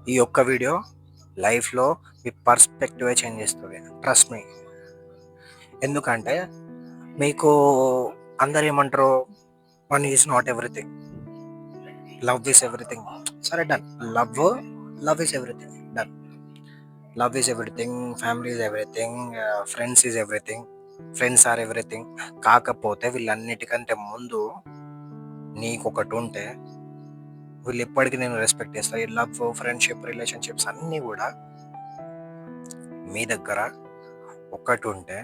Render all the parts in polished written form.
ఈ ఒక్క వీడియో లైఫ్లో మీ పర్స్పెక్టివే చేంజ్ చేస్తుంది. Trust me. ఎందుకంటే మీకు అందరు ఏమంటారు, money is not everything, love is everything. సరే done. Love is everything, done. Love is everything, family is everything, friends is everything, friends are everything. కాకపోతే వీళ్ళన్నిటికంటే ముందు నీకు ఒకటి ఉంటే వీళ్ళు ఎప్పటికీ నేను రెస్పెక్ట్ చేస్తాను. ఈ లవ్, ఫ్రెండ్షిప్, రిలేషన్షిప్స్ అన్నీ కూడా మీ దగ్గర ఒకటి ఉంటే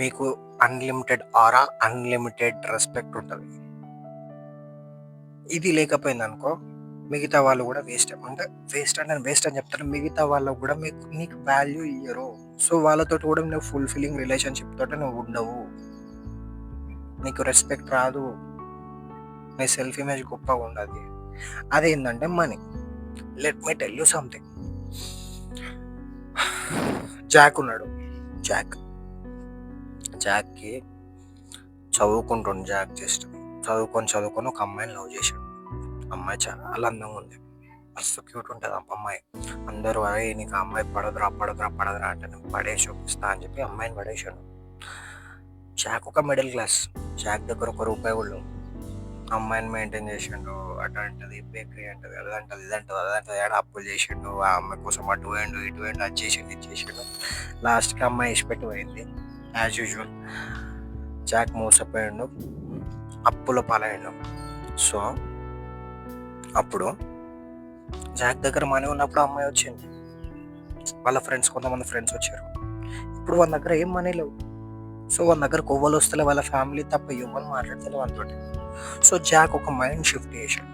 మీకు అన్లిమిటెడ్ ఆరా, అన్లిమిటెడ్ రెస్పెక్ట్ ఉంటుంది. ఇది లేకపోయింది అనుకో, మిగతా వాళ్ళు కూడా వేస్ట్. అంటే వేస్ట్ అని చెప్తాను. మిగతా వాళ్ళకు కూడా నీకు వాల్యూ ఇయ్యరు. సో వాళ్ళతో కూడా నువ్వు ఫుల్ఫిల్లింగ్ రిలేషన్షిప్ తోటి నువ్వు ఉండవు, నీకు రెస్పెక్ట్ రాదు, నీ సెల్ఫ్ ఇమేజ్ గొప్పగా ఉండదు. అదేంటంటే money. Let me tell you something. Jack ఉన్నాడు. జాక్కి చదువుకుంటుండు. జాక్ జస్ట్ చదువుకొని ఒక అమ్మాయిని లవ్ చేశాడు. అమ్మాయి చాలా అందంగా ఉంది, మస్తు క్యూట్ ఉంటుంది అమ్మాయి. అందరూ అరే నీకు ఆ అమ్మాయి పడదురా అంటే నేను పడేసి చూపిస్తా అని చెప్పి అమ్మాయిని పడేసాడు. జాక్ ఒక మిడిల్ క్లాస్. జాక్ దగ్గర ఒక రూపాయి కూడా అమ్మాయిని మెయింటైన్ చేసిండు. అటువంటిది బేకరీ అంటది, అదంటది ఏడ అప్పులు చేసిండు. ఆ అమ్మాయి కోసం అటు వేయండు ఇటు వేయండు, అది చేసిండు ఇది చేసిండు. లాస్ట్కి అమ్మాయి ఇష్టపెట్టి పోయింది. యాజ్ యూజువల్ జాక్ మోసపోయిండు, అప్పుల పాలయ్యిండు. సో అప్పుడు జాక్ దగ్గర మనీ ఉన్నప్పుడు అమ్మాయి వచ్చింది, వాళ్ళ ఫ్రెండ్స్, కొంతమంది ఫ్రెండ్స్ వచ్చారు. ఇప్పుడు వాళ్ళ దగ్గర ఏం మనీ లేవు. సో వాళ్ళ దగ్గర కొవ్వలు వస్తలే, వాళ్ళ ఫ్యామిలీ తప్ప ఎవరు మాట్లాడతలే వాళ్ళతోటి. సో జాక్ ఒక మైండ్ షిఫ్ట్ చేశాడు.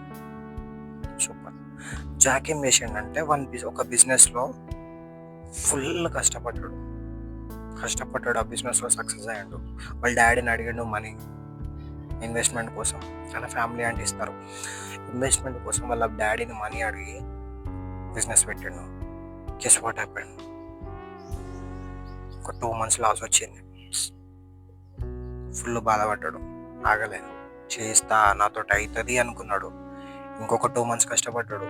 సూపర్. జాక్ ఏం చేసిండంటే ఒక బిజినెస్లో ఫుల్ కష్టపడ్డాడు. ఆ బిజినెస్లో సక్సెస్ అయ్యాడు. వాళ్ళ డాడీని అడిగాడు మనీ, ఇన్వెస్ట్మెంట్ కోసం. తన ఫ్యామిలీ అంటే ఇస్తారు. ఇన్వెస్ట్మెంట్ కోసం వాళ్ళ డాడీని మనీ అడిగి బిజినెస్ పెట్టాడు. Guess what happened? ఒక 2 months లాస్ వచ్చింది. ఫుల్ బాధపడ్డాడు. ఆగలేదు, చేస్తా నాతో అవుతుంది అనుకున్నాడు. ఇంకొక 2 months కష్టపడ్డాడు,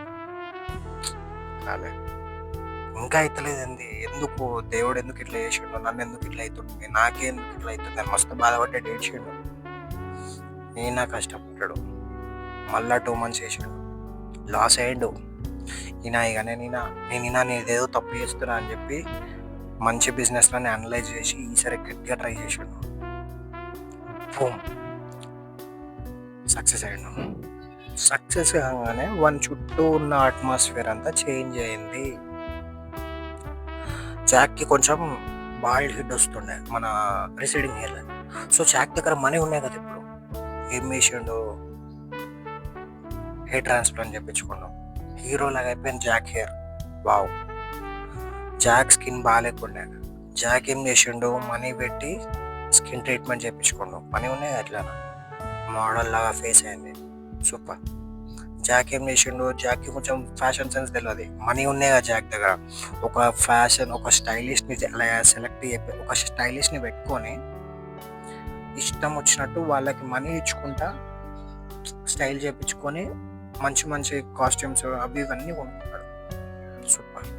కాలే. ఇంకా అవుతలేదు. ఎందుకు దేవుడు ఎందుకు ఇట్లా చేసిండు, నన్ను ఎందుకు ఇట్లా అవుతుంది, నాకెందుకు ఇట్లా అవుతుంది అని మస్తు బాధపడ్డాడు, ఏడ్చిండు. నేనా కష్టపడ్డాడు, మళ్ళా 2 months చేసాడు, లాస్ అయ్యాడు. నేను ఇదేదో తప్పు చేస్తున్నా అని చెప్పి మంచి బిజినెస్లని అనలైజ్ చేసి ఈసారి గట్టిగా ట్రై చేసాడు. సక్సెస్ అయ్యాడు. సక్సెస్ కాగానే వాని చుట్టూ ఉన్న అట్మాస్ఫియర్ అంతా చేంజ్ అయింది. జాక్కి కొంచెం బాల్డ్ హెడ్ వస్తుండే, మన రిసీడింగ్ హెయిర్. సో జాక్ దగ్గర మనీ ఉన్నాయి కదా. ఇప్పుడు ఏం చేసిండు, హెయిర్ ట్రాన్స్ప్లాంట్ చేయించుకున్నాం. హీరో లాగా అయిపోయింది Jack hair. Wow. Jack skin బాగాలేకుండా జాక్ ఏం చేసిండు, మనీ పెట్టి స్కిన్ ట్రీట్మెంట్ చేయించుకున్నాం. మనీ ఉన్నాయి అట్లా మోడల్ లాగా ఫేస్ అయింది. సూపర్. జాక్ ఏం చేసిండు, జాక్కి కొంచెం ఫ్యాషన్ సెన్స్ తెలియదు. మనీ ఉన్నాయి కదా జాక్ దగ్గర. ఒక స్టైలిష్ని సెలెక్ట్ చేసి ఒక స్టైలిష్ని పెట్టుకొని ఇష్టం వచ్చినట్టు వాళ్ళకి మనీ ఇచ్చుకుంటా స్టైల్ చేయించుకొని మంచి మంచి కాస్ట్యూమ్స్ అవి ఇవన్నీ కొనుక్కున్నాడు. సూపర్.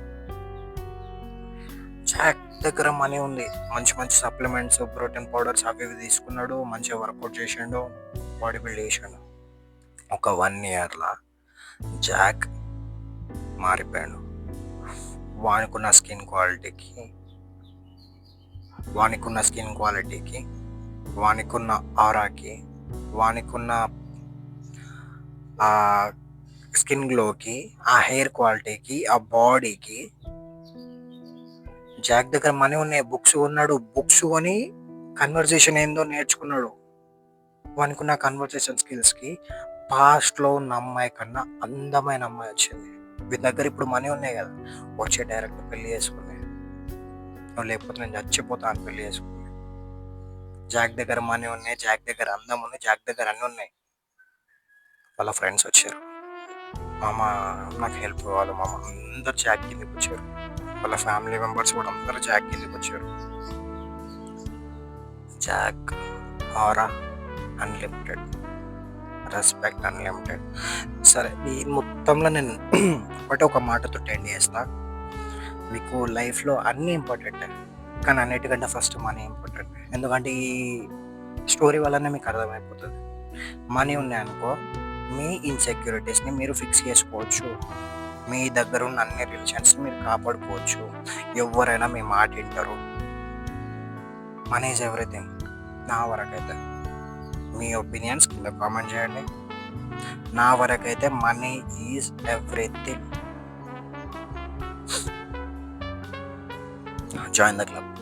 జాక్ దగ్గర మనీ ఉంది, మంచి మంచి సప్లిమెంట్స్, ప్రోటీన్ పౌడర్స్ అవి ఇవి తీసుకున్నాడు, మంచిగా వర్కౌట్ చేసిండు, బాడీ బిల్డ్ చేసాడు. ఒక 1 yearలో జాక్ మారిపోయాడు. వానికున్న స్కిన్ క్వాలిటీకి, వానికున్న ఆరాకి, వానికున్న ఆ స్కిన్ గ్లోకి, ఆ హెయిర్ క్వాలిటీకి, ఆ బాడీకి. జాక్ దగ్గర మనీ ఉన్నాయి, బుక్స్ కొన్నాడు. బుక్స్ కొని కన్వర్జేషన్ ఏందో నేర్చుకున్నాడు. వానికున్న కన్వర్జేషన్ స్కిల్స్కి పాస్ట్లో ఉన్న అమ్మాయి కన్నా అందమైన అమ్మాయి వచ్చింది. వీళ్ళ దగ్గర ఇప్పుడు మనీ ఉన్నాయి కదా, వచ్చే డైరెక్ట్ పెళ్లి చేసుకుని, నువ్వు లేకపోతే నేను చచ్చిపోతా అని పెళ్లి చేసుకుని. జాక్ దగ్గర మనీ ఉన్నాయి, జాక్ దగ్గర అందం ఉంది, జాక్ దగ్గర అన్నీ ఉన్నాయి. వాళ్ళ ఫ్రెండ్స్ వచ్చారు, మామ నాకు హెల్ప్ కావాలి మామ, అందరు జాక్ కిందకి వచ్చారు. వాళ్ళ ఫ్యామిలీ మెంబర్స్ కూడా అందరూ జాక్ కిందకి వచ్చారు. జాక్ ఆరా అన్లిమిటెడ్, రెస్పెక్ట్ అన్లిమిటెడ్. సరే, ఈ మొత్తంలో నేను ఒక ఒకటే ఒక మాటతో ఎండ్ చేస్తా. మీకు లైఫ్‌లో అన్నీ ఇంపార్టెంటే. కానీ అన్నిటికంటే ఫస్ట్ మనీ ఇంపార్టెంట్. ఎందుకంటే ఈ స్టోరీ వల్లనే మీకు అర్థమైపోతది. మనీ ఉన్నాయనుకో మీ ఇన్‌సెక్యూరిటీస్‌ని మీరు ఫిక్స్ చేసుకోవచ్చు. మీ దగ్గరున్న అన్ని రిలేషన్స్‌ని మీరు కాపాడుకోవచ్చు. ఎవ్వరైనా మీ మాట వింటారు. మనీ ఈజ్ ఎవ్రీథింగ్ నా వరకైతే. మీ ఒపీనియన్స్ కింద కామెంట్ చేయండి. నా వరకైతే money is everything. Join the club.